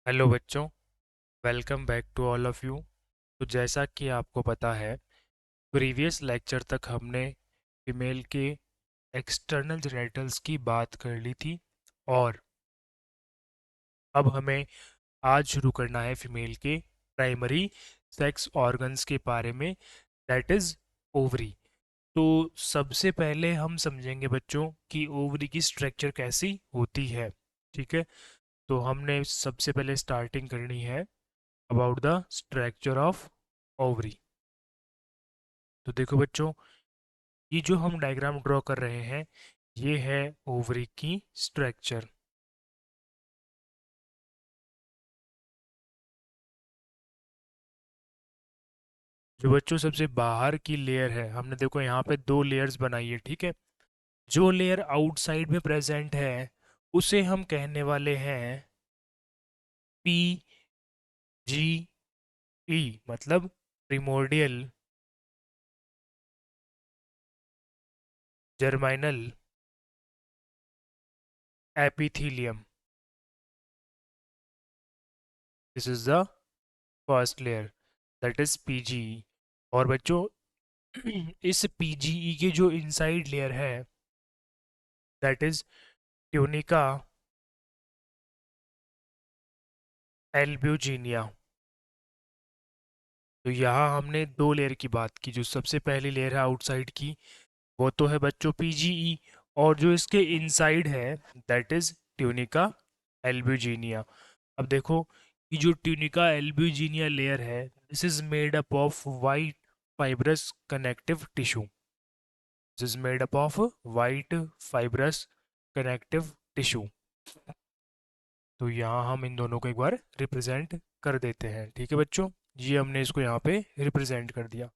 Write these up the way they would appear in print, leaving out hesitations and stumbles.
Hello बच्चों, welcome back to all of you. तो जैसा कि आपको पता है, प्रीवियस लेक्चर तक हमने फीमेल के एक्सटर्नल जेनिटल्स की बात कर ली थी और अब हमें आज शुरू करना है फीमेल के प्राइमरी सेक्स ऑर्गन्स के बारे में, दैट इज़ ओवरी। तो सबसे पहले हम समझेंगे बच्चों कि ओवरी की स्ट्रक्चर कैसी होती है। ठीक है, तो हमने सबसे पहले स्टार्टिंग करनी है about the structure of ovary. तो देखो बच्चों, ये जो हम डायग्राम ड्रॉ कर रहे हैं, ये है ओवरी की स्ट्रक्चर। जो बच्चों सबसे बाहर की लेयर है, हमने देखो यहाँ पे दो लेयर्स बनाई है। ठीक है, जो लेयर आउटसाइड में प्रेजेंट है उसे हम कहने वाले हैं पी जी ई, मतलब primordial germinal epithelium. This is the first layer, that is PGE. और बच्चों इस पीजीई के जो इनसाइड लेयर है, दैट इज ट्यूनिका एल्ब्यूजिनिया। तो यहाँ हमने दो लेयर की बात की। जो सबसे पहली लेयर है आउटसाइड की, वो तो है बच्चों पीजीई, और जो इसके इनसाइड है दैट इज ट्यूनिका एल्ब्यूजिनिया। अब देखो, ये जो ट्यूनिका एल्ब्यूजिनिया लेयर है, this is made up of white fibrous connective tissue. This is made up of white fibrous connective tissue. तो यहाँ हम इन दोनों को एक बार रिप्रेजेंट कर देते हैं। ठीक है बच्चों, ये हमने इसको यहाँ पे रिप्रेजेंट कर दिया।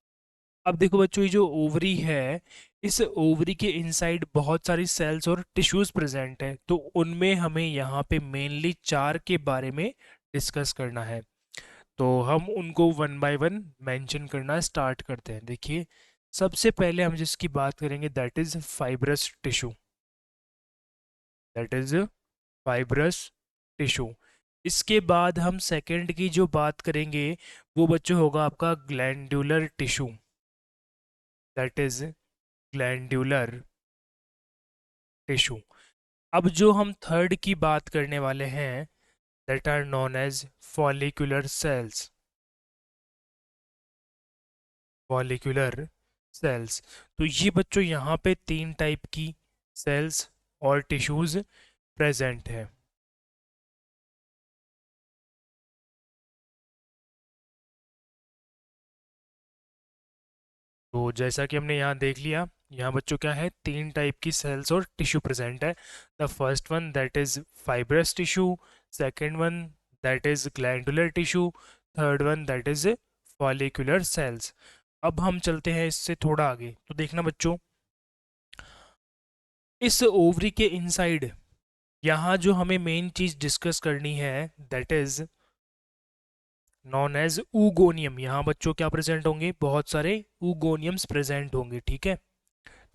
अब देखो बच्चों, ये जो ओवरी है, इस ओवरी के इनसाइड बहुत सारी सेल्स और टिश्यूज प्रेजेंट है। तो उनमें हमें यहाँ पे मेनली चार के बारे में डिस्कस करना है। तो हम उनको वन बाय वन मेंशन करना स्टार्ट करते हैं। देखिए, सबसे पहले हम जिसकी बात करेंगे that is fibrous tissue. That is fibrous tissue. इसके बाद हम सेकंड की जो बात करेंगे, वो बच्चों होगा आपका glandular tissue. That is glandular tissue. अब जो हम थर्ड की बात करने वाले हैं, that are known as follicular cells. Follicular cells. तो ये बच्चों यहाँ पे तीन टाइप की सेल्स और टिश्यूज प्रेजेंट है। तो जैसा कि हमने यहाँ देख लिया, यहाँ बच्चों क्या है, तीन टाइप की सेल्स और टिश्यू प्रेजेंट है। The first one that is fibrous tissue, second one that is glandular tissue, third one that is follicular cells. अब हम चलते हैं इससे थोड़ा आगे। तो देखना बच्चों, इस ओवरी के इनसाइड यहाँ जो हमें मेन चीज डिस्कस करनी है, that is known as oogonium. यहाँ बच्चों क्या प्रेजेंट होंगे, बहुत सारे ऊगोनियम्स प्रेजेंट होंगे। ठीक है,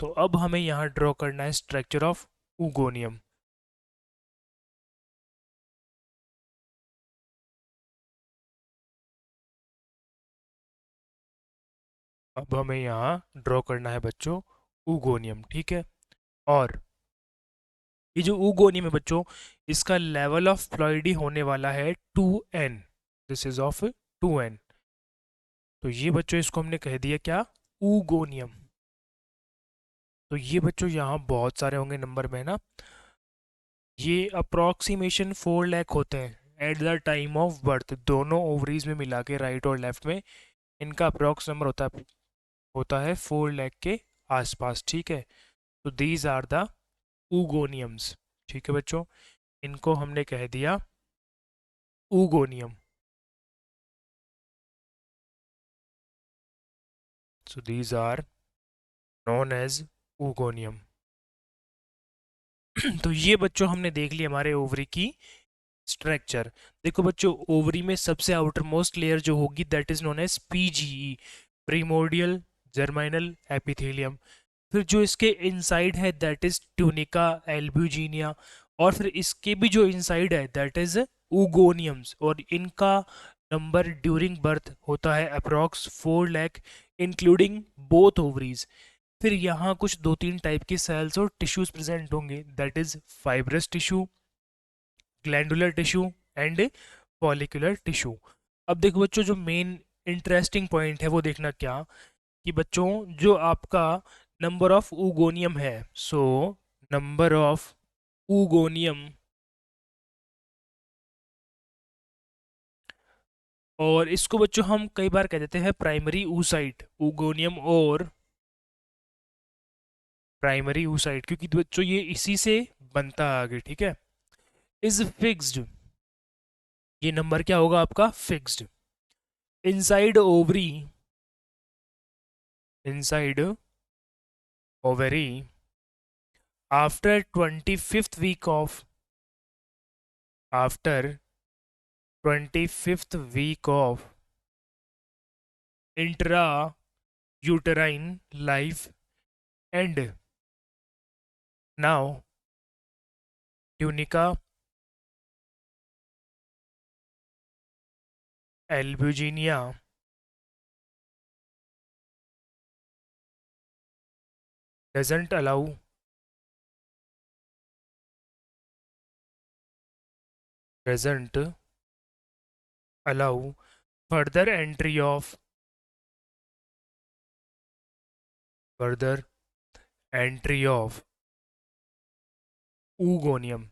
तो अब हमें यहाँ ड्रॉ करना है स्ट्रक्चर ऑफ ऊगोनियम। अब हमें यहाँ ड्रॉ करना है बच्चों ऊगोनियम। ठीक है, और ये जो ऊगोनियम है बच्चों, इसका लेवल ऑफ फ्लूइडी होने वाला है 2n। This is of 2n। तो ये बच्चों इसको हमने कह दिया क्या, ऊगोनियम। तो ये बच्चों यहाँ बहुत सारे होंगे नंबर में ना। ये अप्रोक्सीमेशन 4 लाख होते हैं eight the time of birth, दोनों ओवरीज में मिला के, राइट और लेफ्ट में। इनका अप्रोक्स नंबर होता है 4 लाख के आसपास। ठीक है, तो दीज आर द ऊगोनियम्स। ठीक है बच्चों, इनको हमने कह दिया oogonium. So these are known as oogonium. तो ये बच्चों हमने देख लिया हमारे ओवरी की स्ट्रक्चर। देखो बच्चों, ओवरी में सबसे आउटर मोस्ट लेयर जो होगी that is known as PGE, primordial germinal epithelium. फिर जो इसके इनसाइड है दैट इज ट्यूनिका एल्ब्यूजिनिया, और फिर इसके भी जो इनसाइड है दैट इज oogonia और इनका नंबर ड्यूरिंग बर्थ होता है approx 4 lakh including both ovaries. फिर यहाँ कुछ दो तीन टाइप के सेल्स और टिश्यूज प्रेजेंट होंगे, that is fibrous tissue, glandular tissue and follicular tissue. अब देखो बच्चों, जो मेन इंटरेस्टिंग पॉइंट है वो देखना क्या, कि बच्चों जो आपका नंबर ऑफ ऊगोनियम है, सो नंबर ऑफ ऊगोनियम, और इसको बच्चों हम कई बार कह देते हैं प्राइमरी ऊसाइट, ऊगोनियम और प्राइमरी ऊसाइट, क्योंकि बच्चों ये इसी से बनता है आगे, ठीक है। इज फिक्स्ड, ये नंबर क्या होगा आपका, fixed. Inside ovary, inside ovary after 25th week of, after 25th week of intra uterine life and now tunica albuginea doesn't allow, doesn't allow further entry of, further entry of oogonium.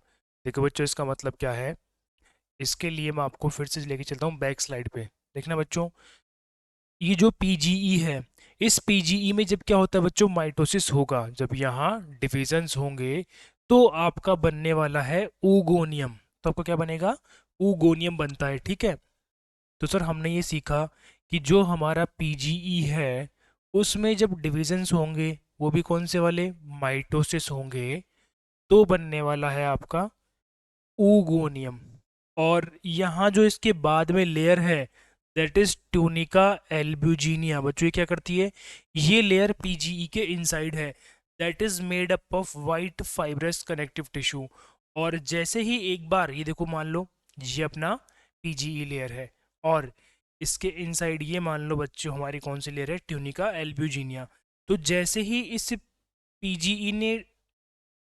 देखो बच्चों इसका मतलब क्या है, इसके लिए मैं आपको फिर से लेके चलता हूँ बैक स्लाइड पे। देखना बच्चों, ये जो पीजीई है, इस पीजीई में जब क्या होता है बच्चों, माइटोसिस होगा, जब यहाँ डिविजन्स होंगे तो आपका बनने वाला है ऊगोनियम। तो आपका क्या बनेगा, ऊगोनियम बनता है, ठीक है। तो सर हमने ये सीखा कि जो हमारा पीजीई है उसमें जब डिविजन्स होंगे वो भी कौन से वाले, माइटोसिस होंगे, तो बनने वाला है आपका ऊगोनियम। और यहाँ जो इसके बाद में लेयर है, दैट इज ट्यूनिका एल्ब्यूजिनिया। बच्चों ये क्या करती है, ये लेयर पीजीई के इनसाइड है, that is made up of white fibrous connective tissue. और जैसे ही एक बार ये देखो, मान लो ये अपना पीजीई लेयर है, और इसके इनसाइड ये मान लो बच्चों हमारी कौन सी लेयर है, ट्यूनिका एल्ब्यूजिनिया। तो जैसे ही इस पीजीई ने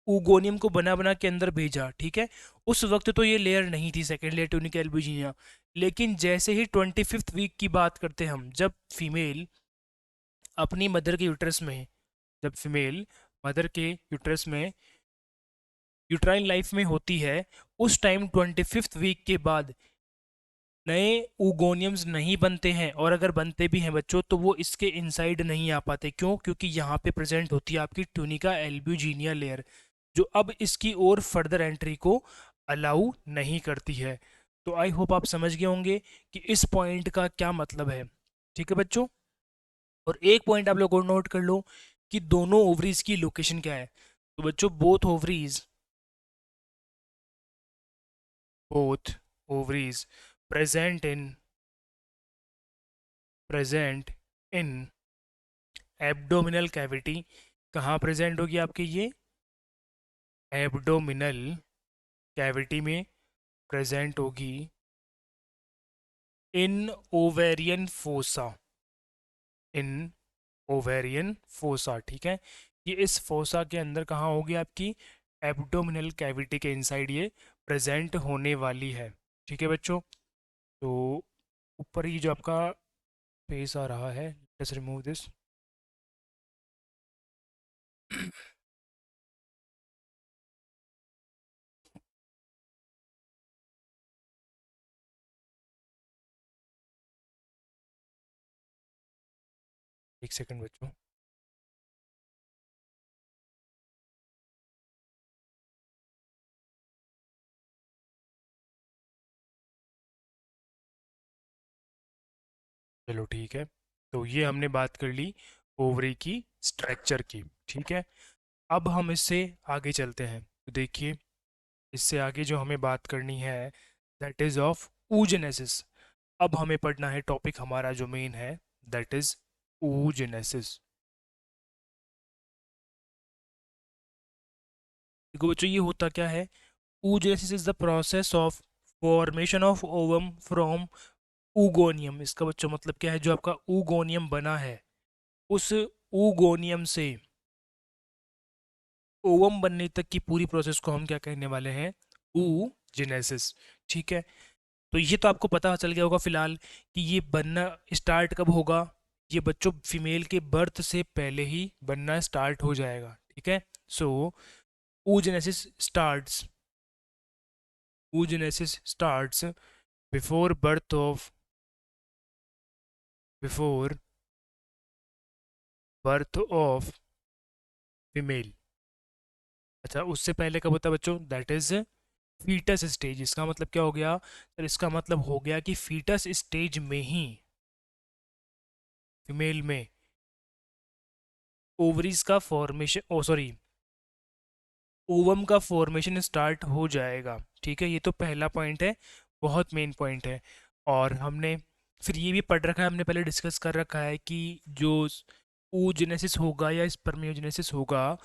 ऊगोनियम को बना बना के अंदर भेजा, ठीक है, उस वक्त तो ये लेयर नहीं थी, सेकेंड लेयर ट्यूनिक एल्ब्यूजिनिया। लेकिन जैसे ही 25th वीक की बात करते हैं हम, जब फीमेल अपनी मदर के यूट्रस में, जब फीमेल मदर के यूट्रस में यूट्राइन लाइफ में होती है, उस टाइम 25th वीक के बाद नए ऊगोनियम्स नहीं बनते हैं, और अगर बनते भी हैं बच्चों तो वो इसके इनसाइड नहीं आ पाते। क्यों, क्योंकि यहाँ पे प्रेजेंट होती है आपकी ट्यूनिका एल्ब्यूजिनिया लेयर, जो अब इसकी ओर फर्दर एंट्री को अलाउ नहीं करती है। तो आई होप आप समझ गए होंगे कि इस पॉइंट का क्या मतलब है, ठीक है बच्चों। और एक पॉइंट आप लोग और नोट कर लो कि दोनों ओवरीज की लोकेशन क्या है। तो बच्चों both ovaries present in, present in abdominal cavity. कहाँ प्रेजेंट होगी आपके ये, एब्डोमिनल कैविटी में प्रेजेंट होगी, इन ओवेरियन फोसा, इन ओवेरियन फोसा, ठीक है। ये इस फोसा के अंदर कहाँ होगी आपकी, एब्डोमिनल कैविटी के इनसाइड ये प्रेजेंट होने वाली है, ठीक है बच्चों। तो ऊपर ही जो आपका फेस आ रहा है, लेट्स रिमूव दिस। एक सेकंड बच्चों, चलो ठीक है। तो ये हमने बात कर ली ओवरी की स्ट्रक्चर की, ठीक है। अब हम इससे आगे चलते हैं, तो देखिए इससे आगे जो हमें बात करनी है, दैट इज ऑफ oogenesis। अब हमें पढ़ना है टॉपिक हमारा जो मेन है, दैट इज oogenesis। देखो बच्चों ये होता क्या है, oogenesis is the process of formation of ovum from oogonium, इसका बच्चों मतलब क्या है, जो आपका ऊगोनियम बना है उस ऊगोनियम से ओवम बनने तक की पूरी प्रोसेस को हम क्या कहने वाले हैं, ऊजेनेसिस। ठीक है, तो ये तो आपको पता चल गया होगा फिलहाल कि ये बनना स्टार्ट कब होगा। ये बच्चों फीमेल के बर्थ से पहले ही बनना स्टार्ट हो जाएगा। ठीक है, सो oogenesis starts oogenesis starts before birth of before birth of female। अच्छा, उससे पहले कब होता है बच्चों, दैट इज फीटस स्टेज। इसका मतलब क्या हो गया सर, इसका मतलब हो गया कि फीटस स्टेज में ही फीमेल में ओवरीज का फॉर्मेशन, ओ सॉरी, ओवम का फॉर्मेशन स्टार्ट हो जाएगा। ठीक है, ये तो पहला पॉइंट है, बहुत मेन पॉइंट है। और हमने फिर ये भी पढ़ रखा है, हमने पहले डिस्कस कर रखा है कि जो oogenesis होगा या स्पर्मियोजेनेसिस होगा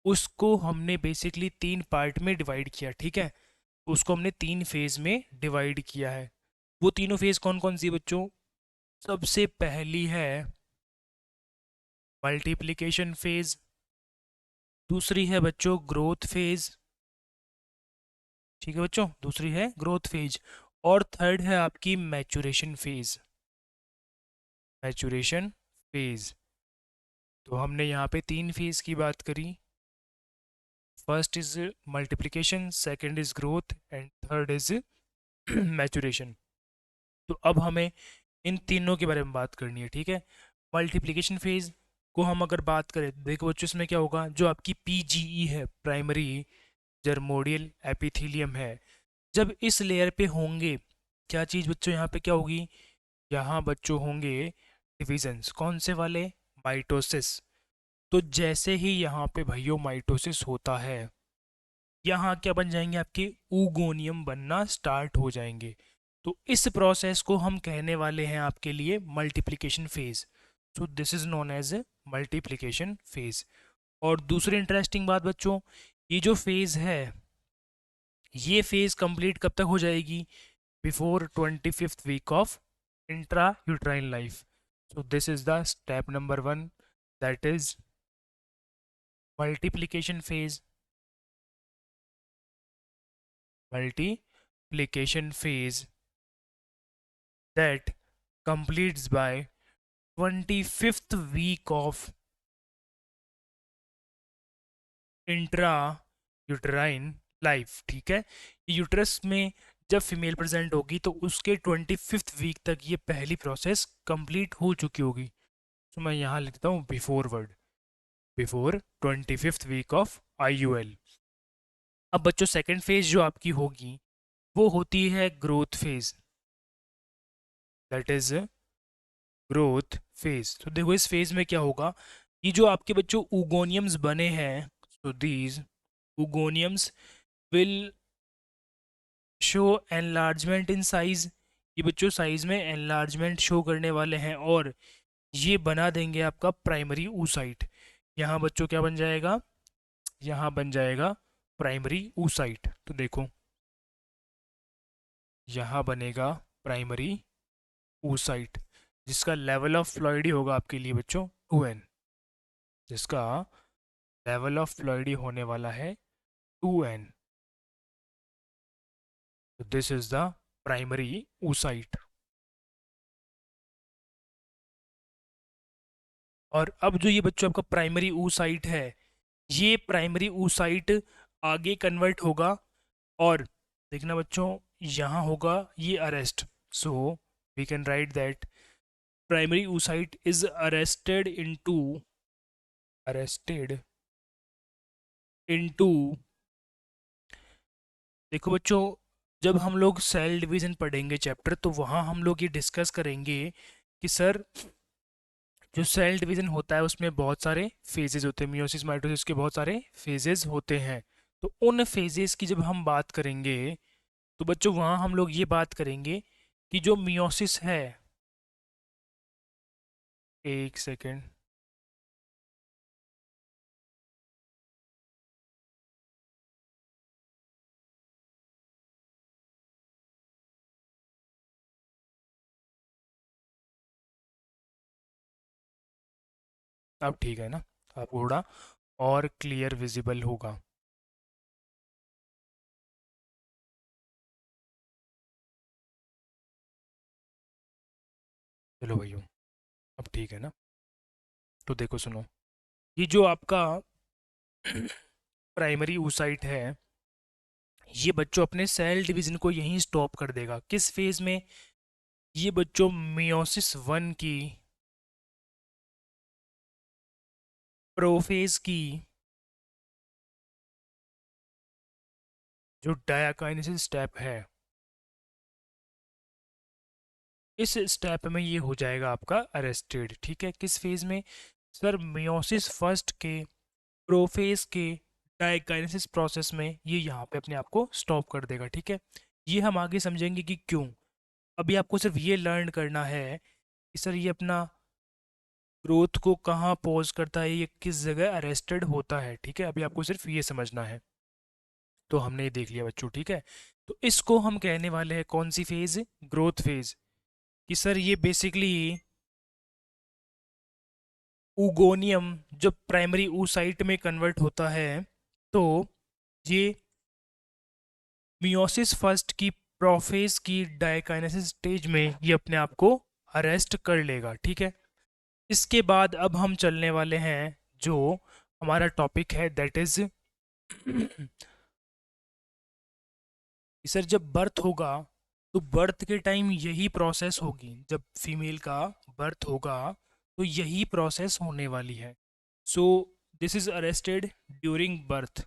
उसको हमने बेसिकली तीन पार्ट में डिवाइड किया। ठीक है, उसको हमने तीन फेज में डिवाइड किया है। वो तीनों फेज कौन कौन सी बच्चों, सबसे पहली है मल्टीप्लिकेशन फेज, दूसरी है बच्चों ग्रोथ फेज। ठीक है बच्चों, दूसरी है ग्रोथ फेज, और थर्ड है आपकी मैचुरेशन फेज। मैचुरेशन फेज, तो हमने यहाँ पे तीन फेज की बात करी। First is multiplication, second is growth and third is maturation. तो अब हमें इन तीनों के बारे में बात करनी है। ठीक है, मल्टीप्लिकेशन फेज को हम अगर बात करें, देखो बच्चों इसमें क्या होगा, जो आपकी पीजीई है, प्राइमरी जर्मोडियल एपिथीलियम है, जब इस लेयर पे होंगे, क्या चीज़ बच्चों यहाँ पे क्या होगी, यहाँ बच्चों होंगे डिविजन्स, कौन से वाले, माइटोसिस। तो जैसे ही यहाँ पे भैया माइटोसिस होता है, यहाँ क्या बन जाएंगे, आपके ऊगोनियम बनना स्टार्ट हो जाएंगे। तो इस प्रोसेस को हम कहने वाले हैं आपके लिए multiplication phase. So this is known as multiplication phase. और दूसरी इंटरेस्टिंग बात बच्चों, ये जो फेज है, ये फेज कंप्लीट कब तक हो जाएगी, before 25th week of intra uterine life. So this is the step number one, that is multiplication phase. Multiplication phase that completes by 25th week of intra uterine life. ठीक है, uterus में जब female present होगी तो उसके 25th week तक ये पहली प्रोसेस कंप्लीट हो चुकी होगी। तो मैं यहाँ लिखता हूँ before word, before 25th week of IUL। अब बच्चों सेकेंड फेज जो आपकी होगी वो होती है growth phase, that is growth phase. तो देखो इस फेज में क्या होगा, ये जो आपके बच्चों उगोनियम्स बने हैं, so these oogoniums will show enlargement in size. ये बच्चों साइज में एनलार्जमेंट शो करने वाले हैं और ये बना देंगे आपका प्राइमरी ऊसाइट। यहाँ बच्चों क्या बन जाएगा, यहाँ बन जाएगा प्राइमरी ऊसाइट। तो देखो यहाँ बनेगा प्राइमरी ऊसाइट, जिसका लेवल ऑफ फ्लूइडी होगा आपके लिए बच्चों 2n, जिसका लेवल ऑफ फ्लूइडी होने वाला है 2n। This is the primary oocyte। और अब जो ये बच्चों आपका प्राइमरी oocyte है, ये प्राइमरी oocyte आगे कन्वर्ट होगा और देखना बच्चों यहाँ होगा ये arrest. So we can write that primary oocyte is arrested into. देखो बच्चों, जब हम लोग सेल डिवीजन पढ़ेंगे चैप्टर, तो वहाँ हम लोग ये डिस्कस करेंगे कि सर जो सेल डिवीजन होता है उसमें बहुत सारे फेजेस होते हैं, मियोसिस माइटोसिस के बहुत सारे फेजेस होते हैं। तो उन फेजेस की जब हम बात करेंगे तो बच्चों वहाँ हम लोग ये बात करेंगे कि जो मियोसिस है, एक सेकेंड, अब ठीक है ना, अब थोड़ा और क्लियर विजिबल होगा। चलो भाइयों, अब ठीक है ना। तो देखो सुनो, ये जो आपका प्राइमरी oocyte है, ये बच्चों अपने सेल डिवीजन को यहीं स्टॉप कर देगा। किस फेज में? ये बच्चों मियोसिस वन की प्रोफेज की जो डायाकाइनेसिस स्टेप है, इस स्टेप में ये हो जाएगा आपका अरेस्टेड। ठीक है, किस फेज में? सर मियोसिस फर्स्ट के प्रोफेज के डायकाइनेसिस प्रोसेस में ये यहाँ पे अपने आप को स्टॉप कर देगा। ठीक है, ये हम आगे समझेंगे कि क्यों। अभी आपको सिर्फ ये लर्न करना है कि सर ये अपना ग्रोथ को कहाँ पॉज करता है, ये किस जगह अरेस्टेड होता है। ठीक है, अभी आपको सिर्फ ये समझना है। तो हमने ये देख लिया बच्चों। ठीक है, तो इसको हम कहने वाले हैं कौन सी फेज? Growth phase. कि सर ये बेसिकली उगोनियम जब प्राइमरी oocyte में कन्वर्ट होता है, तो ये मियोसिस फर्स्ट की प्रोफेज की डायकाइनेसिस स्टेज में ये अपने आप को अरेस्ट कर लेगा। ठीक है, इसके बाद अब हम चलने वाले हैं जो हमारा टॉपिक है, दैट इज सर जब बर्थ होगा, तो बर्थ के टाइम यही प्रोसेस होगी। जब फीमेल का बर्थ होगा तो यही प्रोसेस होने वाली है। So this is arrested during birth,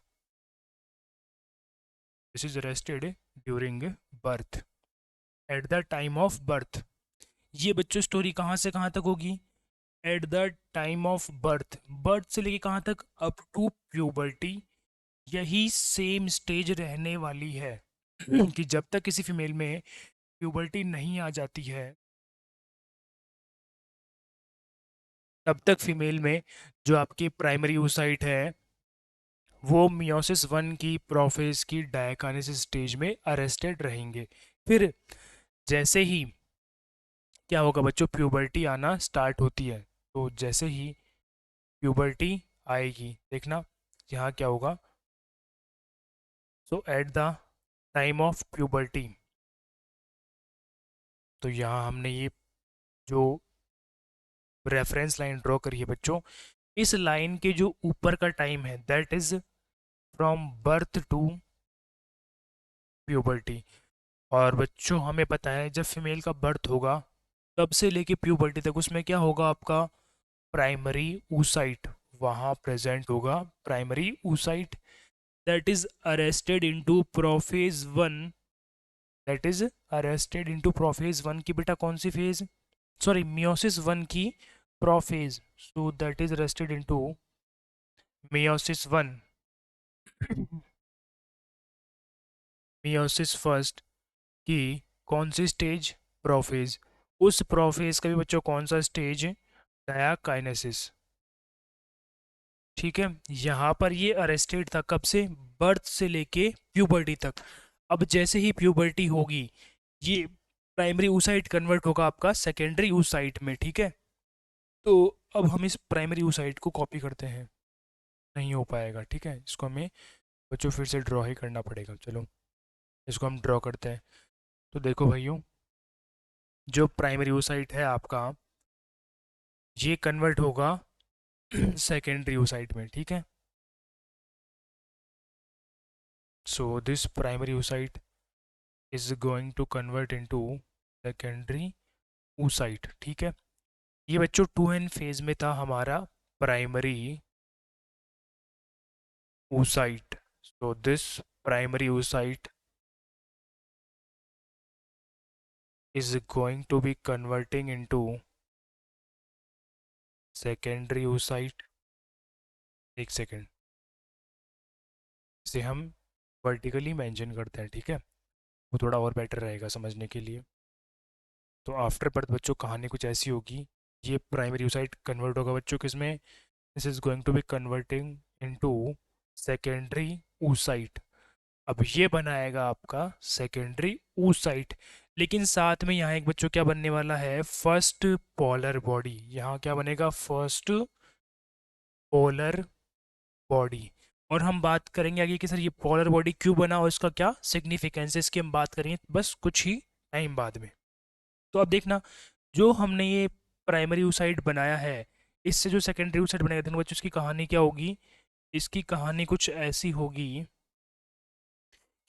this is arrested during birth, at the time of birth. ये बच्चों स्टोरी कहाँ से कहाँ तक होगी? At the time of birth, birth से लेके कहाँ तक? Up to puberty. यही सेम स्टेज रहने वाली है कि जब तक किसी फीमेल में प्यूबर्टी नहीं आ जाती है, तब तक फीमेल में जो आपकी प्राइमरी oocyte है वो मियोसिस वन की प्रोफेज की डायकाइनेसिस स्टेज में अरेस्टेड रहेंगे। फिर जैसे ही क्या होगा बच्चों, प्यूबर्टी आना स्टार्ट होती है। तो जैसे ही प्यूबर्टी आएगी, देखना यहाँ क्या होगा। So at the time of puberty, तो यहाँ हमने ये जो रेफरेंस लाइन ड्रॉ करी है बच्चों, इस लाइन के जो ऊपर का टाइम है that is from birth to puberty. और बच्चों हमें पता है जब फीमेल का बर्थ होगा तब से लेके प्यूबर्टी तक उसमें क्या होगा, आपका प्राइमरी oocyte वहाँ प्रेजेंट होगा। Primary oocyte that is arrested into prophase one, that is arrested into prophase one की बेटा कौन सी फेज? सॉरी, मियोसिस वन की prophase. So that is arrested into meiosis one, meiosis first की कौन सी stage? Prophase. उस prophase का भी बच्चों कौन सा स्टेज? डायाकाइनेसिस। ठीक है, यहाँ पर ये अरेस्टेड था कब से? बर्थ से लेके प्यूबर्टी तक। अब जैसे ही प्यूबर्टी होगी, ये प्राइमरी oocyte कन्वर्ट होगा आपका सेकेंडरी oocyte में। ठीक है, तो अब हम इस प्राइमरी oocyte को कॉपी करते हैं, नहीं हो पाएगा। ठीक है, इसको हमें बच्चों फिर से ड्रॉ ही करना पड़ेगा। चलो इसको हम ड्रॉ करते हैं। तो देखो भाइयों, जो प्राइमरी oocyte है आपका, ये कन्वर्ट होगा सेकेंडरी oocyte में। ठीक है, so this primary oocyte is going to convert into secondary oocyte। ठीक है, ये बच्चों 2n फेज में था हमारा primary oocyte। So this primary oocyte is going to be converting into secondary oocyte। एक सेकेंड, इसे हम वर्टिकली मेंशन करते हैं। ठीक है, वो थोड़ा और बेटर रहेगा समझने के लिए। तो आफ्टर बर्थ बच्चों कहानी कुछ ऐसी होगी, ये प्राइमरी oocyte कन्वर्ट होगा बच्चों किसमें? This is going to be converting into secondary oocyte। अब ये बनाएगा आपका सेकेंडरी oocyte, लेकिन साथ में यहाँ एक बच्चों क्या बनने वाला है? First polar body. यहाँ क्या बनेगा? First polar body. और हम बात करेंगे आगे कि सर ये पोलर बॉडी क्यों बना और इसका क्या सिग्निफिकेंस है, इसकी हम बात करेंगे बस कुछ ही टाइम बाद में। तो अब देखना, जो हमने ये प्राइमरी oocyte बनाया है, इससे जो सेकेंडरी oocyte बनाया था बच्चों, इसकी कहानी क्या होगी? इसकी कहानी कुछ ऐसी होगी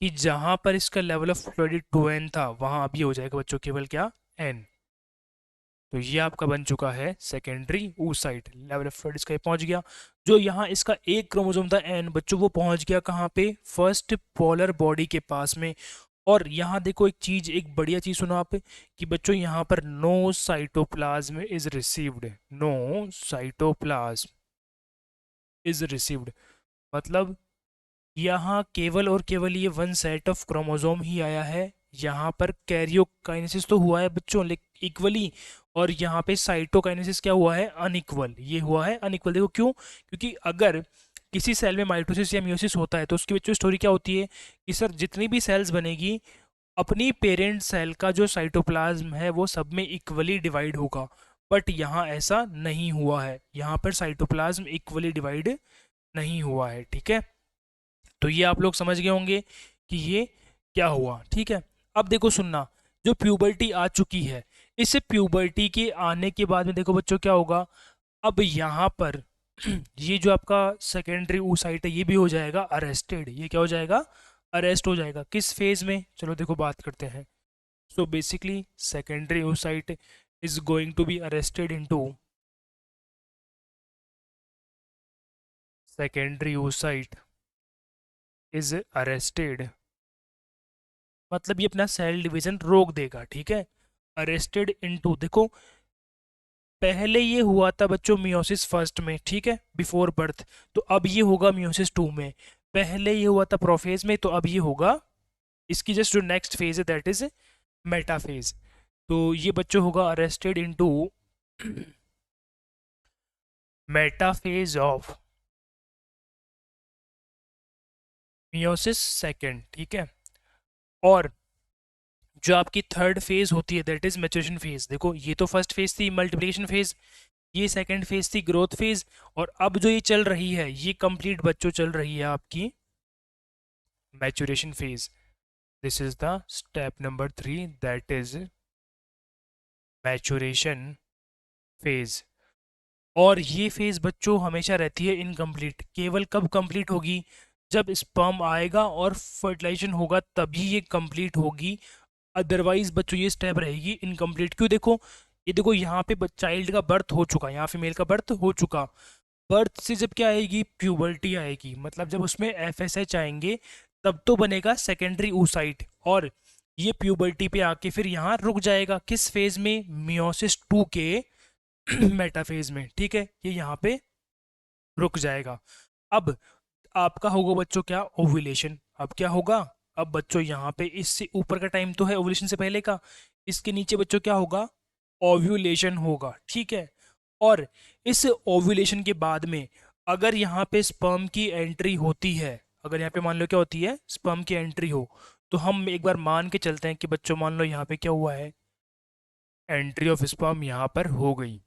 कि जहां पर इसका लेवल ऑफ फ्लूइड 2n था, वहां अभी हो जाएगा बच्चों केवल क्या, n। तो ये आपका बन चुका है secondary oocyte, level of fluid इसका ये पहुंच गया। जो यहाँ इसका एक क्रोमोसोम था n बच्चों, वो पहुंच गया कहाँ पे, फर्स्ट पोलर बॉडी के पास में। और यहाँ देखो एक चीज, एक बढ़िया चीज सुनो आप, कि बच्चों यहाँ पर no cytoplasm is received, no cytoplasm is received, मतलब यहाँ केवल और केवल ये वन सेट ऑफ क्रोमोसोम ही आया है। यहाँ पर कैरियोकाइनेसिस तो हुआ है बच्चों लेकिन इक्वली, और यहाँ पे साइटोकाइनेसिस क्या हुआ है, अनइक्वल, ये हुआ है अनइक्वल। देखो क्यों? क्योंकि अगर किसी सेल में माइटोसिस या मियोसिस होता है तो उसकी बच्चों स्टोरी क्या होती है कि सर जितनी भी सेल्स बनेगी, अपनी पेरेंट सेल का जो साइटोप्लाज्म है वो सब में इक्वली डिवाइड होगा। बट यहाँ ऐसा नहीं हुआ है, यहाँ पर साइटोप्लाज्म इक्वली डिवाइड नहीं हुआ है, ठीक है। तो ये आप लोग समझ गए होंगे कि ये क्या हुआ, ठीक है। अब देखो सुनना, जो प्यूबर्टी आ चुकी है, इस प्यूबर्टी के आने के बाद में देखो बच्चों क्या होगा, अब यहाँ पर ये जो आपका सेकेंडरी oocyte है ये भी हो जाएगा अरेस्टेड। ये क्या हो जाएगा, अरेस्ट हो जाएगा। किस फेज में, चलो देखो बात करते हैं। So basically secondary oocyte is going to be arrested into, secondary oocyte is arrested, मतलब ये अपना सेल डिवीजन रोक देगा, ठीक है। अरेस्टेड इनटू, देखो पहले ये हुआ था बच्चों मियोसिस फर्स्ट में, ठीक है, बिफोर बर्थ। तो अब ये होगा मियोसिस टू में। पहले ये हुआ था प्रोफेज में, तो अब ये होगा इसकी जस्ट जो नेक्स्ट फेज है दैट इज मेटाफेज। तो ये बच्चों होगा arrested into metaphase of meiosis second, ठीक है। और जो आपकी थर्ड फेज होती है दैट इज मैच्योरेशन फेज। देखो ये तो फर्स्ट फेज थी मल्टीप्लिकेशन फेज, ये सेकंड फेज थी ग्रोथ फेज, और अब जो ये चल रही है ये कंप्लीट बच्चों चल रही है आपकी maturation phase. This is the step number 3 that is maturation phase. और ये फेज बच्चों हमेशा रहती है इनकम्प्लीट, केवल कब कंप्लीट होगी, जब स्पर्म आएगा और फर्टिलाइजेशन होगा तभी ये कंप्लीट होगी। अदरवाइज बच्चों ये स्टेप रहेगी इनकम्प्लीट। क्यों? देखो ये देखो यहाँ पे चाइल्ड का बर्थ हो चुका, यहाँ फीमेल का बर्थ हो चुका। बर्थ से जब क्या आएगी, प्यूबर्टी आएगी, मतलब जब उसमें एफएसएच आएंगे तब तो बनेगा सेकेंडरी oocyte। और ये प्यूबर्टी पे आके फिर यहाँ रुक जाएगा, किस फेज में, मियोसिस 2 के मेटाफेज में, ठीक है, ये यहाँ पे रुक जाएगा। अब आपका होगा बच्चों क्या, ओव्यूलेशन। अब क्या होगा, अब बच्चों यहाँ पे इससे ऊपर का टाइम तो है ओव्यूलेशन से पहले का, इसके नीचे बच्चों क्या होगा, ओव्यूलेशन होगा, ठीक है। और इस ओव्यूलेशन के बाद में अगर यहाँ पे स्पर्म की एंट्री होती है, अगर यहाँ पे मान लो क्या होती है, स्पर्म की एंट्री हो, तो हम एक बार मान के चलते हैं कि बच्चों मान लो यहाँ पे क्या हुआ है, एंट्री ऑफ स्पर्म यहाँ पर हो गई।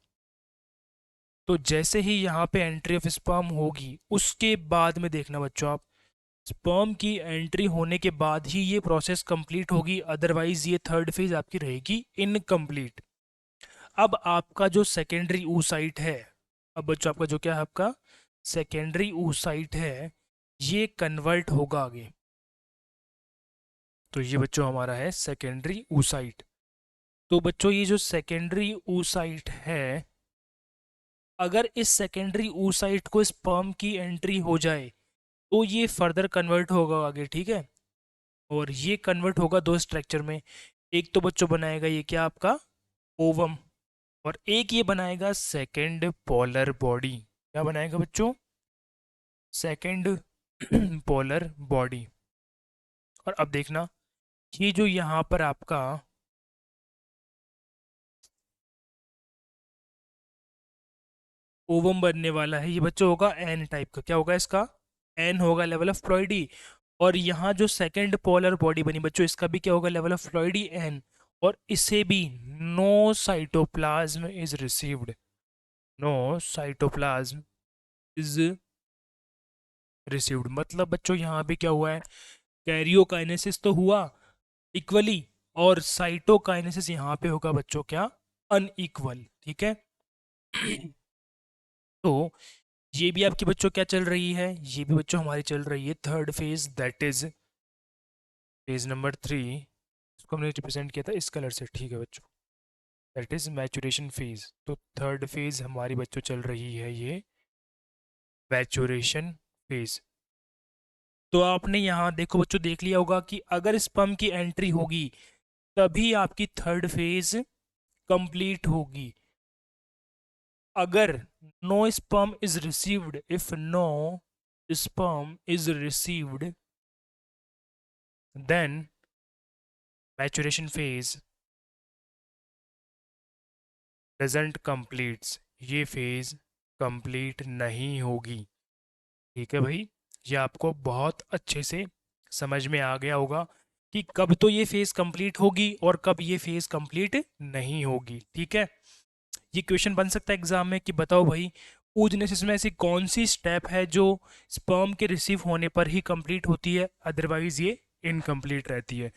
तो जैसे ही यहाँ पे एंट्री ऑफ स्पर्म होगी उसके बाद में देखना बच्चों आप, स्पर्म की एंट्री होने के बाद ही ये प्रोसेस कंप्लीट होगी, अदरवाइज ये थर्ड फेज आपकी रहेगी इनकम्प्लीट। अब आपका जो सेकेंडरी oocyte है, अब बच्चों आपका जो क्या है, आपका सेकेंडरी oocyte है, ये कन्वर्ट होगा आगे। तो ये बच्चों हमारा है सेकेंडरी oocyte। तो बच्चों ये जो सेकेंडरी oocyte है, अगर इस सेकेंडरी oocyte को स्पर्म की एंट्री हो जाए तो ये फर्दर कन्वर्ट होगा आगे, ठीक है। और ये कन्वर्ट होगा दो स्ट्रक्चर में, एक तो बच्चों बनाएगा ये क्या आपका ओवम, और एक ये बनाएगा सेकेंड पोलर बॉडी। क्या बनाएगा बच्चों, सेकेंड पोलर बॉडी। और अब देखना, ये जो यहाँ पर आपका ओवम बनने वाला है ये बच्चों होगा एन टाइप का। क्या होगा इसका, एन होगा लेवल ऑफ फ्लॉइडी। और यहाँ जो सेकेंड पोलर बॉडी बनी बच्चों, इसका भी क्या होगा, लेवल ऑफ फ्लॉइडी एन। और इसे भी no cytoplasm is received, no cytoplasm is received. मतलब बच्चों यहाँ पे क्या हुआ है, कैरियोकाइनेसिस तो हुआ इक्वली, और साइटोकाइनेसिस यहाँ पे होगा बच्चों क्या, अनइक्वल। ठीक है। तो ये भी आपके बच्चों क्या चल रही है, ये भी बच्चों हमारी चल रही है third phase, that is phase number 3। इसको हमने रिप्रेजेंट किया था इस कलर से, ठीक है बच्चों, दैट इज मैचुरेशन फेज। तो थर्ड फेज हमारी बच्चों चल रही है ये मैचुरेशन फेज। तो आपने यहाँ देखो बच्चों देख लिया होगा कि अगर स्पर्म की एंट्री होगी तभी आपकी थर्ड फेज कंप्लीट होगी। अगर no sperm is received, if no sperm is received, then maturation phase doesn't completes, ये फेज कंप्लीट नहीं होगी। ठीक है भाई, ये आपको बहुत अच्छे से समझ में आ गया होगा कि कब तो ये फेज कंप्लीट होगी और कब ये फेज कंप्लीट नहीं होगी। ठीक है। ये क्वेश्चन बन सकता है एग्जाम में कि बताओ भाई, oogenesis में ऐसी कौन सी स्टेप है जो स्पर्म के रिसीव होने पर ही कंप्लीट होती है, अदरवाइज ये इनकम्प्लीट रहती है।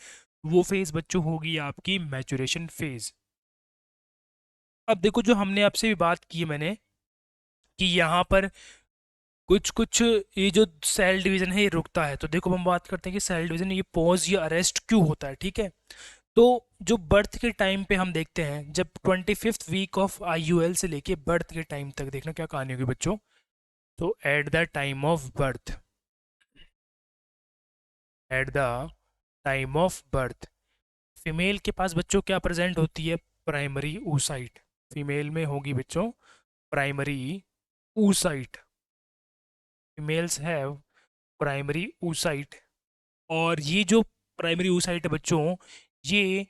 वो फेज बच्चों होगी आपकी मैचुरेशन फेज। अब देखो जो हमने आपसे भी बात की है मैंने कि यहाँ पर कुछ कुछ ये जो सेल डिवीजन है ये रुकता है, तो देखो हम बात करते हैं कि सेल डिवीजन ये पॉज या अरेस्ट क्यों होता है। ठीक है। तो जो बर्थ के टाइम पे हम देखते हैं, जब 25th वीक ऑफ IUL से लेके बर्थ के टाइम तक, देखना क्या कहानी होगी बच्चों। तो eight the time of birth female के पास बच्चों क्या प्रेजेंट होती है, प्राइमरी oocyte। फीमेल में होगी बच्चों primary oocyte। Females have primary oocyte। और ये जो प्राइमरी oocyte है बच्चों, ये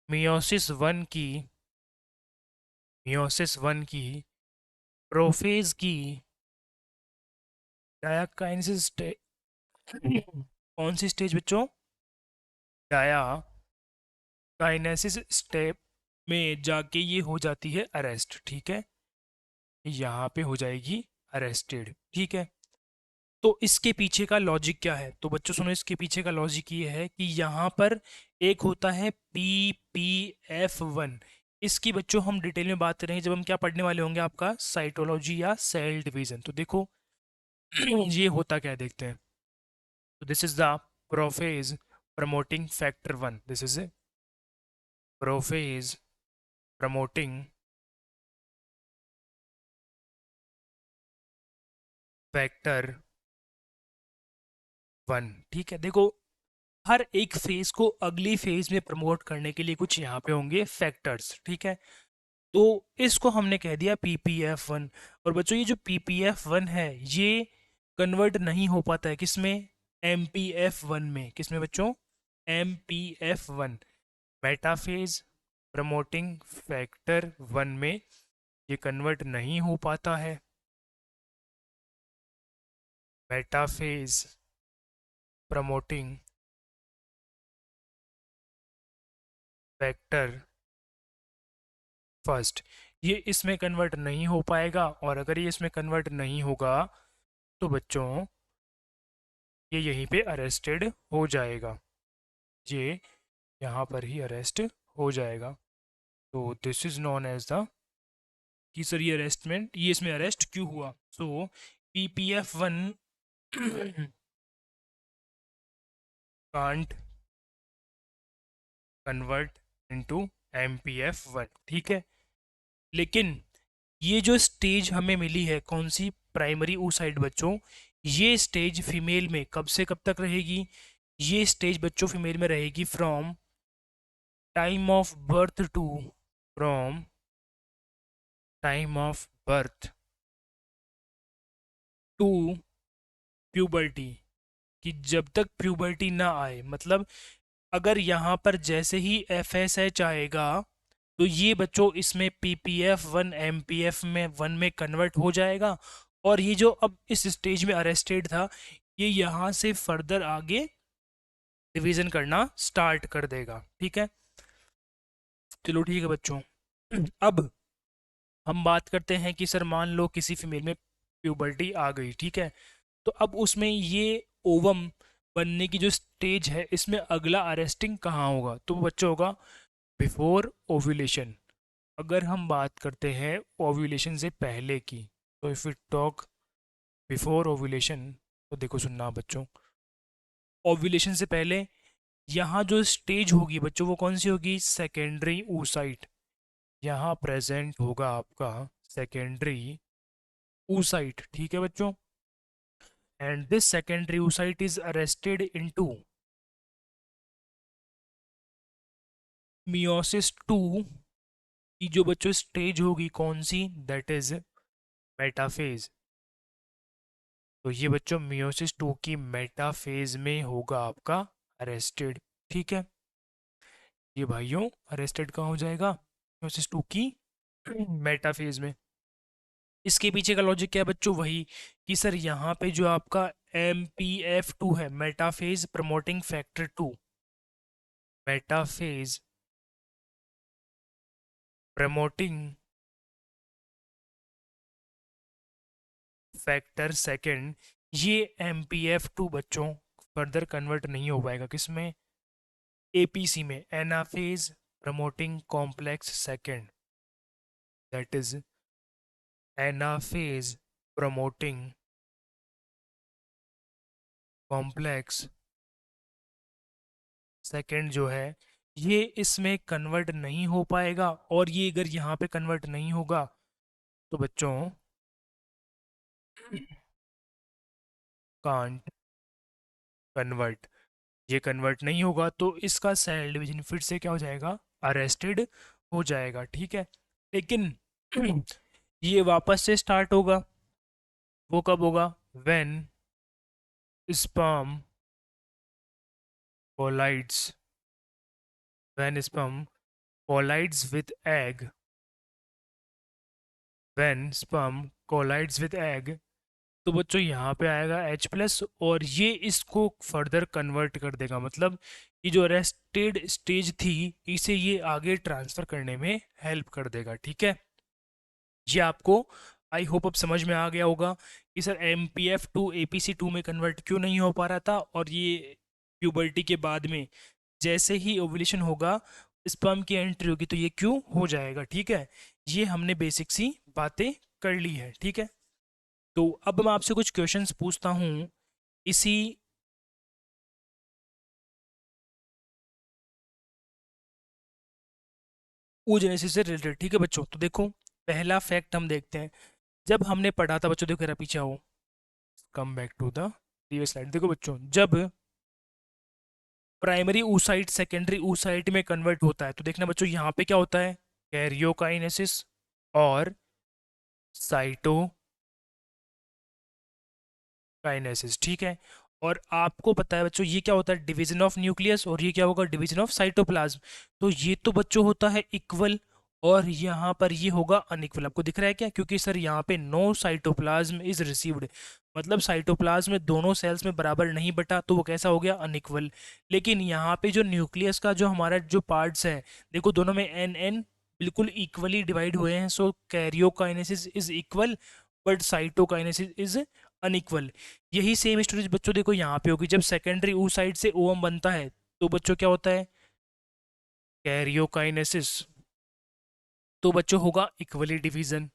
मियोसिस वन की प्रोफेज की डायाकाइनेसिस कौन सी स्टेज बच्चों, डायाकाइनेसिस स्टेप में जाके ये हो जाती है अरेस्ट। ठीक है, यहाँ पे हो जाएगी अरेस्टेड। ठीक है। तो इसके पीछे का लॉजिक क्या है, तो बच्चों सुनो, इसके पीछे का लॉजिक ये है कि यहाँ पर एक होता है PPF1। इसकी बच्चों हम डिटेल में बात करेंगे जब हम क्या पढ़ने वाले होंगे, आपका साइटोलॉजी या सेल डिवीजन। तो देखो ये होता क्या है देखते हैं। तो this is the prophase promoting factor 1, this is a prophase promoting factor 1। ठीक है। देखो हर एक फेज को अगली फेज में प्रमोट करने के लिए कुछ यहाँ पे होंगे फैक्टर्स। ठीक है। तो इसको हमने कह दिया PPF1। और बच्चों ये जो PPF1 है ये कन्वर्ट नहीं हो पाता है किसमें, MPF1 में। किसमें बच्चों, MPF1 मेटाफेज प्रमोटिंग फैक्टर 1 में ये कन्वर्ट नहीं हो पाता है। मेटाफेज प्रमोटिंग फैक्टर फर्स्ट, ये इसमें कन्वर्ट नहीं हो पाएगा। और अगर ये इसमें कन्वर्ट नहीं होगा तो बच्चों ये यहीं पे अरेस्टेड हो जाएगा, ये यहाँ पर ही अरेस्ट हो जाएगा। तो this is known as the कि सर ये अरेस्टमेंट, ये इसमें अरेस्ट क्यों हुआ। So PPF1 can't convert into MPF1। ठीक है। लेकिन ये जो स्टेज हमें मिली है कौन सी, प्राइमरी oocyte बच्चों, ये स्टेज फीमेल में कब से कब तक रहेगी, ये स्टेज बच्चों फीमेल में रहेगी from time of birth to, from time of birth to puberty, कि जब तक प्यूबर्टी ना आए। मतलब अगर यहाँ पर जैसे ही FSH आएगा तो ये बच्चों इसमें PPF1 MPF1 में कन्वर्ट हो जाएगा। और ये जो अब इस स्टेज में अरेस्टेड था ये यहाँ से फर्दर आगे डिवीजन करना स्टार्ट कर देगा। ठीक है। चलो ठीक है बच्चों। अब हम बात करते हैं कि सर मान लो किसी फीमेल में प्यूबर्टी आ गई, ठीक है। तो अब उसमें ये ओवम बनने की जो स्टेज है, इसमें अगला अरेस्टिंग कहाँ होगा? तो बच्चों होगा बिफोर ओव्यूलेशन। अगर हम बात करते हैं ओव्यूलेशन से पहले की, तो if we talk before ovulation, तो देखो सुनना बच्चों, ओव्यूलेशन से पहले यहाँ जो स्टेज होगी बच्चों, वो कौन सी होगी? Secondary oocyte। यहाँ प्रेजेंट होगा आपका सेकेंडरी oocyte, ठीक है बच्चों। And this secondary oocyte is arrested into meiosis two की जो बच्चों स्टेज होगी कौन सी? That is metaphase. तो ये बच्चों मियोसिस टू की मेटाफेज में होगा आपका अरेस्टेड, ठीक है। ये भाइयों अरेस्टेड कहाँ हो जाएगा? मियोसिस टू की मेटाफेज में। इसके पीछे का लॉजिक क्या है बच्चों? वही कि सर यहाँ पे जो आपका MPF2 है, metaphase promoting factor 2, metaphase promoting factor second, ये MPF2 बच्चों फर्दर कन्वर्ट नहीं हो पाएगा किसमें? APC में, anaphase promoting complex second, that is anaphase promoting complex second जो है, ये इसमें कन्वर्ट नहीं हो पाएगा। और ये अगर यहाँ पे कन्वर्ट नहीं होगा तो बच्चों कांट कन्वर्ट, ये कन्वर्ट नहीं होगा तो इसका सेल डिवीजन फिर से क्या हो जाएगा? अरेस्टेड हो जाएगा, ठीक है। लेकिन ये वापस से स्टार्ट होगा, वो कब होगा? When sperm collides, when sperm collides with egg, when sperm collides with egg, तो बच्चों यहाँ पे आएगा H+ और ये इसको फर्दर कन्वर्ट कर देगा। मतलब ये जो अरेस्टेड स्टेज थी, इसे ये आगे ट्रांसफर करने में हेल्प कर देगा, ठीक है। ये आपको आई होप अब समझ में आ गया होगा कि सर MPF2 APC2 में कन्वर्ट क्यों नहीं हो पा रहा था, और ये प्यूबर्टी के बाद में जैसे ही ओवुलेशन होगा, स्पर्म की एंट्री होगी, तो ये क्यों हो जाएगा, ठीक है। ये हमने बेसिक सी बातें कर ली है, ठीक है। तो अब मैं आपसे कुछ क्वेश्चंस पूछता हूँ इसी oogenesis से रिलेटेड, ठीक है बच्चों। तो देखो पहला फैक्ट हम देखते हैं, जब हमने पढ़ा था बच्चों, देखो जरा पीछे आओ, come back to the previous slide. देखो बच्चों, जब प्राइमरी oocyte सेकेंडरी oocyte में कन्वर्ट होता है, तो देखना बच्चों यहाँ पे क्या होता है? कैरियोकाइनेसिस और साइटोकाइनेसिस, ठीक है। और आपको पता है बच्चों ये क्या होता है? डिवीजन ऑफ न्यूक्लियस, और ये क्या होगा? Division of cytoplasm. तो ये तो बच्चों होता है इक्वल, और यहाँ पर ये होगा अनइक्वल। आपको दिख रहा है क्या? क्योंकि सर यहाँ पे नो साइटोप्लाज्म इज रिसीव्ड, मतलब साइटोप्लाज्म में दोनों सेल्स में बराबर नहीं बटा, तो वो कैसा हो गया? अनइक्वल। लेकिन यहाँ पे जो न्यूक्लियस का जो हमारा जो पार्ट्स है, देखो दोनों में एन बिल्कुल इक्वली डिवाइड हुए हैं। So karyokinesis is equal but cytokinesis is unequal. यही सेम स्टोरेज बच्चों देखो यहाँ पे होगी, जब सेकेंडरी oocyte से ओवम बनता है, तो बच्चों क्या होता है? कैरियोकाइनेसिस। तो बच्चों होगा इक्वली डिवीजन।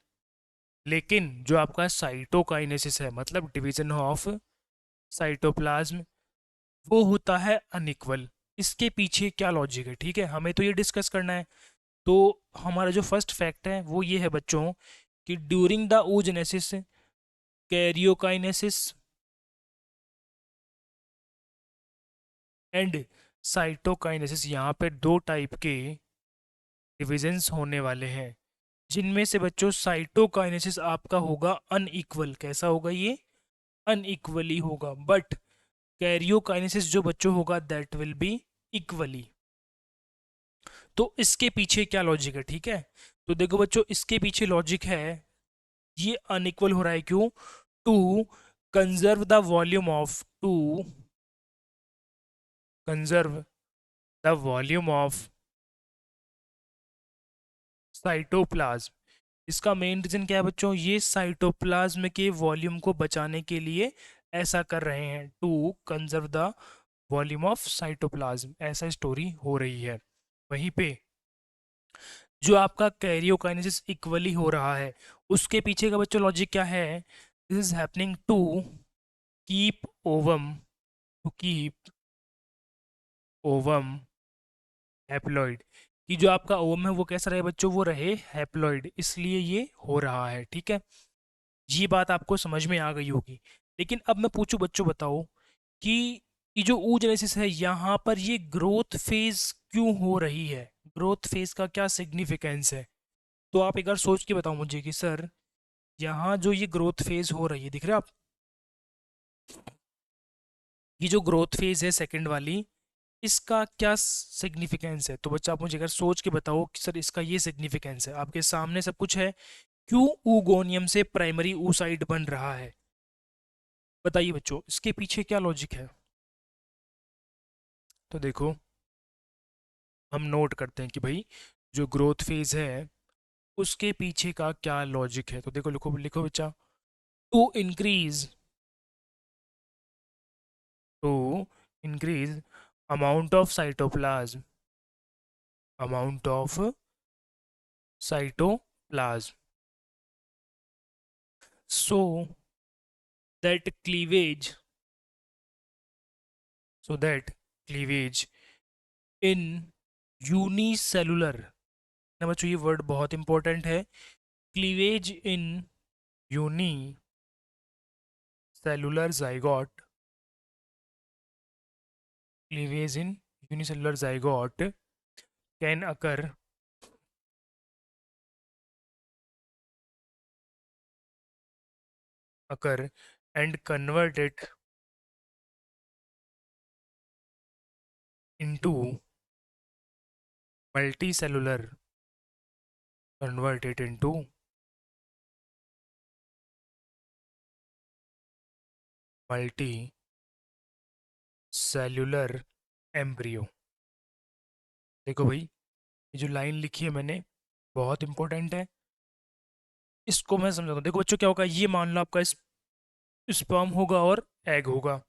लेकिन जो आपका साइटोकाइनेसिस है, मतलब डिवीजन ऑफ साइटोप्लाज्म, वो होता है अनइक्वल। इसके पीछे क्या लॉजिक है, ठीक है, हमें तो ये डिस्कस करना है। तो हमारा जो फर्स्ट फैक्ट है वो ये है बच्चों कि during the oogenesis karyokinesis and cytokinesis, यहाँ पे दो टाइप के डिविजन्स होने वाले हैं, जिनमें से बच्चों साइटोकाइनेसिस आपका होगा अनइक्वल। कैसा होगा ये? अनइक्वली होगा। बट कैरियोकाइनेसिस जो बच्चों होगा दैट विल बी इक्वली। तो इसके पीछे क्या लॉजिक है, ठीक है। तो देखो बच्चों, इसके पीछे लॉजिक है, ये अनइक्वल हो रहा है क्यों? To conserve the volume of, to conserve the volume of cytoplasm. इसका मेन रीजन क्या है बच्चों, ये साइटोप्लाज्म के वॉल्यूम को बचाने के लिए ऐसा कर रहे हैं, to conserve the volume of cytoplasm, ऐसा स्टोरी हो रही है। वहीं पे जो आपका कैरियोकाइनेसिस इक्वली हो रहा है, उसके पीछे का बच्चों लॉजिक क्या है, this is happening to keep ovum, to keep ovum haploid, कि जो आपका ओवम है वो कैसा रहे बच्चों, वो रहे हैप्लॉइड, इसलिए ये हो रहा है। ठीक है, ये बात आपको समझ में आ गई होगी। लेकिन अब मैं पूछूं बच्चों, बताओ कि ये जो oogenesis है यहाँ पर ये ग्रोथ फेज क्यों हो रही है, ग्रोथ फेज का क्या सिग्निफिकेंस है? तो आप एक बार सोच के बताओ मुझे कि सर यहाँ जो ये ग्रोथ फेज हो रही है, दिख रहे हैं आप, ये जो ग्रोथ फेज है सेकंड वाली, इसका क्या सिग्निफिकेंस है? तो बच्चा आप मुझे अगर सोच के बताओ कि सर इसका ये सिग्निफिकेंस है, आपके सामने सब कुछ है, क्यों ऊगोनियम से प्राइमरी oocyte बन रहा है? बताइए बच्चों, इसके पीछे क्या लॉजिक है? तो देखो, हम नोट करते हैं कि भाई जो ग्रोथ फेज है उसके पीछे का क्या लॉजिक है। तो देखो, लिखो लिखो बच्चा, to increase, to increase amount of cytoplasm, amount of cytoplasm, so that cleavage, so that cleavage in unicellular, ना बच्चों ये वर्ड बहुत इंपॉर्टेंट है, cleavage in unicellular zygote, cleavage in unicellular zygote can occur and convert it into multicellular, convert it into multicellular embryo। देखो भाई, ये जो line लिखी है मैंने बहुत इंपॉर्टेंट है, इसको मैं समझाता हूँ। देखो बच्चों, क्या होगा, ये मान लो आपका स्पर्म होगा और एग होगा,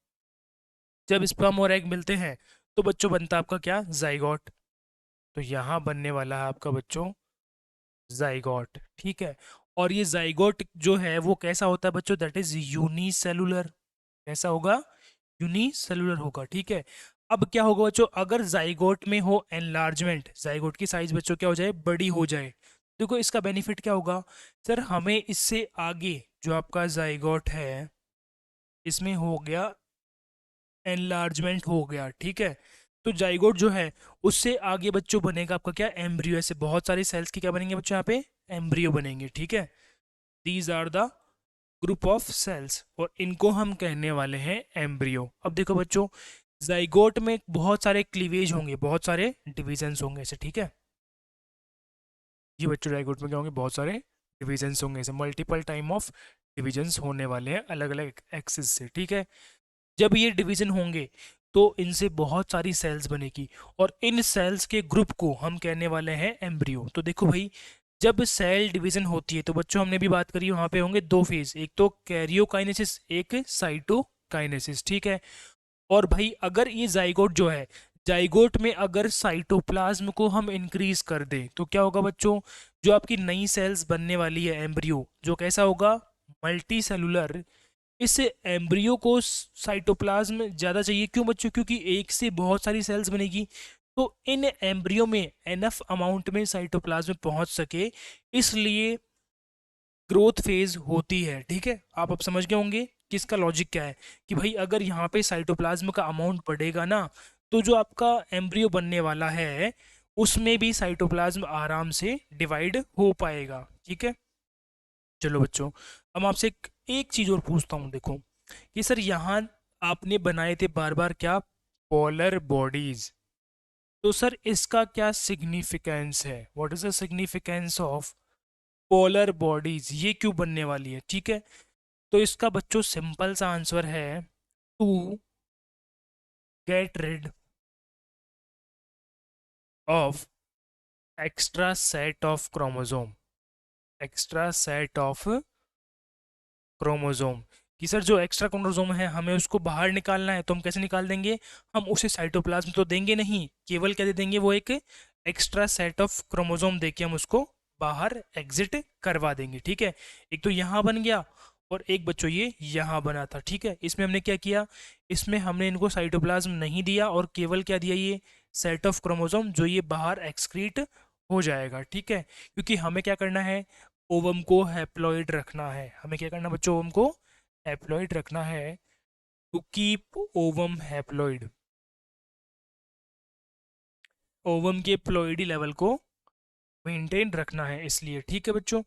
जब स्पर्म और एग मिलते हैं तो बच्चों बनता है आपका क्या, जाइगोट। तो यहाँ बनने वाला है आपका बच्चों जाइगोट। ठीक है, और ये जाइगोट जो है वो कैसा होता है बच्चों, दैट इज यूनिसेलुलर। कैसा होगा, यूनिसेलुलर होगा। ठीक है, अब क्या होगा बच्चों, अगर जाइगोट में हो एनलार्जमेंट, जाइगोट की साइज बच्चों क्या हो जाए, बड़ी हो जाए, देखो इसका बेनिफिट क्या होगा, सर हमें इससे आगे जो आपका जाइगोट है इसमें हो गया एनलार्जमेंट हो गया। ठीक है, तो जाइगोट जो है उससे आगे बच्चों बनेगा आपका क्या, एम्ब्रियो। ऐसे बहुत सारी सेल्स की क्या बनेंगे बच्चों, यहाँ पे एम्ब्रियो बनेंगे। ठीक है, these are the group of cells, और इनको हम कहने वाले हैं एम्ब्रियो। अब देखो बच्चों, जाइगोट में बहुत सारे क्लीवेज होंगे, बहुत सारे डिविजन्स होंगे ऐसे। ठीक है, ये बच्चों जाइगोट में क्या होंगे, बहुत सारे डिविजन्स होंगे ऐसे, मल्टीपल टाइम ऑफ डिविजन्स होने वाले हैं अलग अलग एक्सिस से। ठीक है, जब ये डिवीजन होंगे तो इनसे बहुत सारी सेल्स बनेगी, और इन सेल्स के ग्रुप को हम कहने वाले हैं एम्ब्रियो। तो देखो भाई, जब सेल डिवीजन होती है तो बच्चों हमने भी बात करी, वहां पे होंगे दो फेज, एक तो कैरियोकाइनेसिस, एक साइटोकाइनेसिस। ठीक है, और भाई अगर ये जाइगोट जो है, जाइगोट में अगर साइटोप्लाज्म को हम इंक्रीज कर दें तो क्या होगा बच्चों, जो आपकी नई सेल्स बनने वाली है एम्ब्रियो, जो कैसा होगा, मल्टी सेलुलर। इस एम्ब्रियो को साइटोप्लाज्म ज़्यादा चाहिए, क्यों बच्चों, क्योंकि एक से बहुत सारी सेल्स बनेगी, तो इन एम्ब्रियो में एनफ अमाउंट में साइटोप्लाज्म पहुंच सके, इसलिए ग्रोथ फेज होती है। ठीक है, आप अब समझ गए होंगे कि इसका लॉजिक क्या है, कि भाई अगर यहाँ पे साइटोप्लाज्म का अमाउंट बढ़ेगा ना, तो जो आपका एम्ब्रियो बनने वाला है उसमें भी साइटोप्लाज्म आराम से डिवाइड हो पाएगा। ठीक है, चलो बच्चों, अब आपसे एक चीज और पूछता हूँ। देखो कि सर यहाँ आपने बनाए थे बार बार क्या, पोलर बॉडीज, तो सर इसका क्या सिग्निफिकेंस है, what is the significance of polar bodies, ये क्यों बनने वाली है? ठीक है, तो इसका बच्चों सिंपल सा आंसर है, to get rid of extra set of chromosome, extra set of chromosome, कि सर जो एक्स्ट्रा क्रोमोसोम है हमें उसको बाहर निकालना है, तो हम कैसे निकाल देंगे? हम उसे साइटोप्लाज्म तो देंगे नहीं, केवल क्या दे देंगे, वो एक एक्स्ट्रा सेट ऑफ क्रोमोसोम देके हम उसको बाहर एग्जिट करवा देंगे। ठीक है, एक तो यहाँ बन गया और एक बच्चों ये यहाँ बना था। ठीक है, इसमें हमने क्या किया, इसमें हमने इनको साइटोप्लाज्म नहीं दिया और केवल क्या दिया, ये सेट ऑफ क्रोमोसोम जो ये बाहर एक्सक्रीट हो जाएगा। ठीक है, क्योंकि हमें क्या करना है, ओवम को हैप्लॉइड रखना है। हमें क्या करना बच्चों, ओवम को हैप्लॉइड रखना है, to keep ovum haploid, ovum के प्लॉइडी लेवल को मेंटेन रखना है इसलिए। ठीक है बच्चों,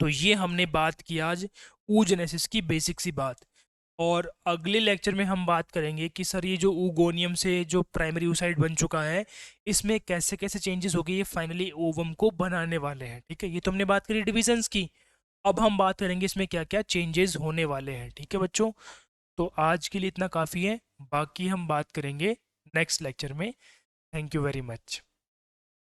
तो ये हमने बात की आज ऊजेनेसिस की बेसिक सी बात। और अगले लेक्चर में हम बात करेंगे कि सर ये जो ऊगोनियम से जो प्राइमरी oocyte बन चुका है, इसमें कैसे कैसे चेंजेस हो गए, ये फाइनली ओवम को बनाने वाले हैं। ठीक है, ये तो हमने बात करी डिविजन्स की, अब हम बात करेंगे इसमें क्या क्या चेंजेस होने वाले हैं। ठीक है बच्चों, तो आज के लिए इतना काफ़ी है, बाकी हम बात करेंगे नेक्स्ट लेक्चर में। Thank you very much.